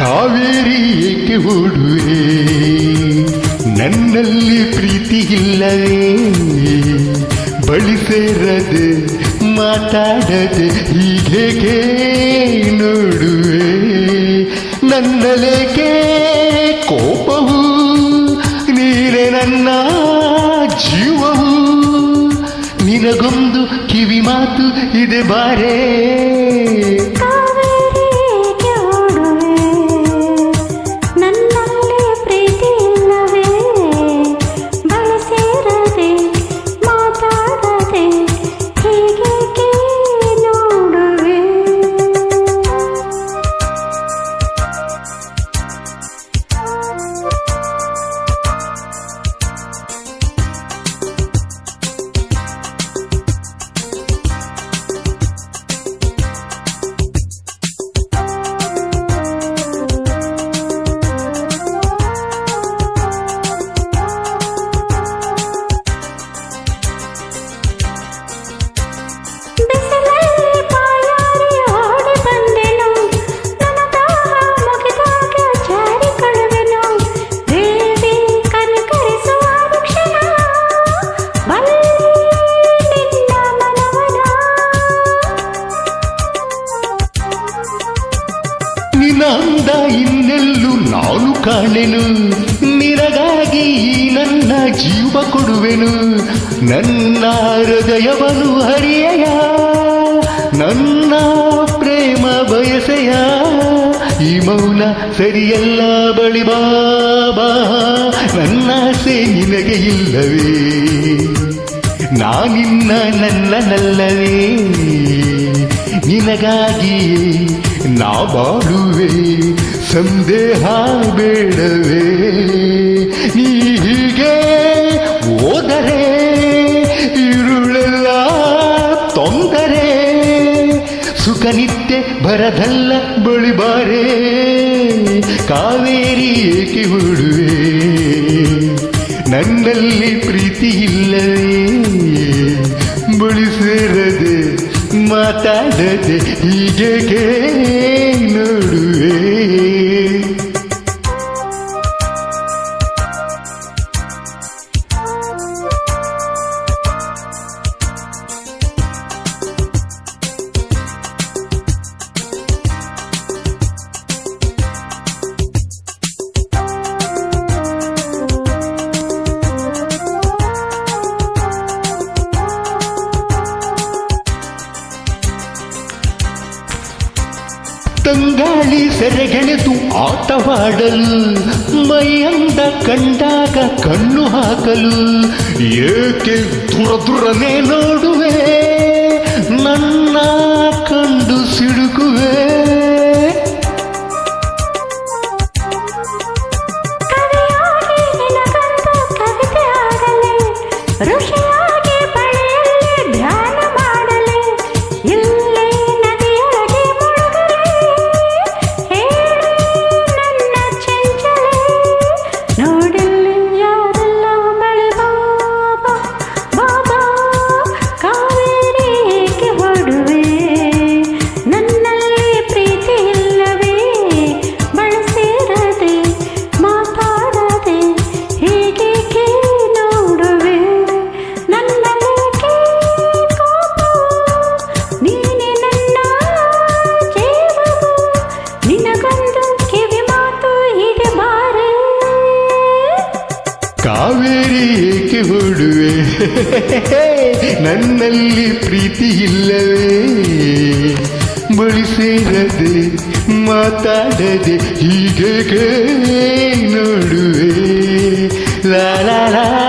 ಕಾವೇರಿ ಏಕೆ ಓಡುವೆ, ನನ್ನಲ್ಲಿ ಪ್ರೀತಿ ಇಲ್ಲವೇ, ಬಳಿ ಸೇರದೆ ಮಾತಾಡದೆ ಹೀಗೇಕೆ ನೋಡುವೆ, ನನ್ನಲೇಕೆ ಕೋಪವು, ನೀನೇ ನನ್ನ ಜೀವವು, ನಿನಗೊಂದು ಕಿವಿ ಮಾತು ಇದೆ ಬಾರೇ. ನಿನ್ನಂದ ಇನ್ನೆಲ್ಲೂ ನಾನು ಕಾಣೆನು, ನಿನಗಾಗಿ ನನ್ನ ಜೀವ ಕೊಡುವೆನು, ನನ್ನ ಹೃದಯವನ್ನು ಹರಿಯೆಯ, ನನ್ನ ಪ್ರೇಮ ಬಯಸೆಯ, ಈ ಮೌನ ಸರಿಯಲ್ಲ ಬಳಿ ಬಾಬಾ, ನನ್ನ ಆಸೆ ನಿನಗೆ ಇಲ್ಲವೇ, ನಾನಿನ್ನ ನನ್ನನಲ್ಲವೇ, ನಿನಗಾಗಿ ನಾ ಬಾಳುವೆ, ಸಂದೇಹ ಬೇಡವೇ, ನೀ ಹೀಗೆ ಹೋದರೆ ಇರುಳೆಲ್ಲ ತೊಂದರೆ, ಸುಖ ನಿತ್ಯ ಬರದಲ್ಲ ಬಳಿ ಬಾರೇ, ಕಾವೇರಿ ಏಕೆ ಓಡುವೆ, ನನ್ನಲ್ಲಿ ಪ್ರೀತಿ ಇಲ್ಲವೇ, ಬಳಿ ಸೇರದೆ ಮಾತಾಡದೆ ಹೀಗೇಕೆ ನೋಡುವೆ. ತಂಗಾಳಿ ಸೆರೆಗೆಳೆದು ಆಟವಾಡಲು, ಮೈಯಂದ ಕಂಡಾಗ ಕಣ್ಣು ಹಾಕಲು, ಏಕೆ ದುರದುರನೆ ನೋಡುವೆ, ನನ್ನ ಕಂಡು ಸಿಡುಕುವೆ, ಕಾವೇರಿ ಏಕೆ ಓಡುವೆ, ನನ್ನಲ್ಲಿ ಪ್ರೀತಿ ಇಲ್ಲವೇ, ಬಳಿ ಸೇರದೆ ಮಾತಾಡದೆ ಹೀಗೆ ನೋಡುವೆ, ಲಾ ಲಾ ಲಾ.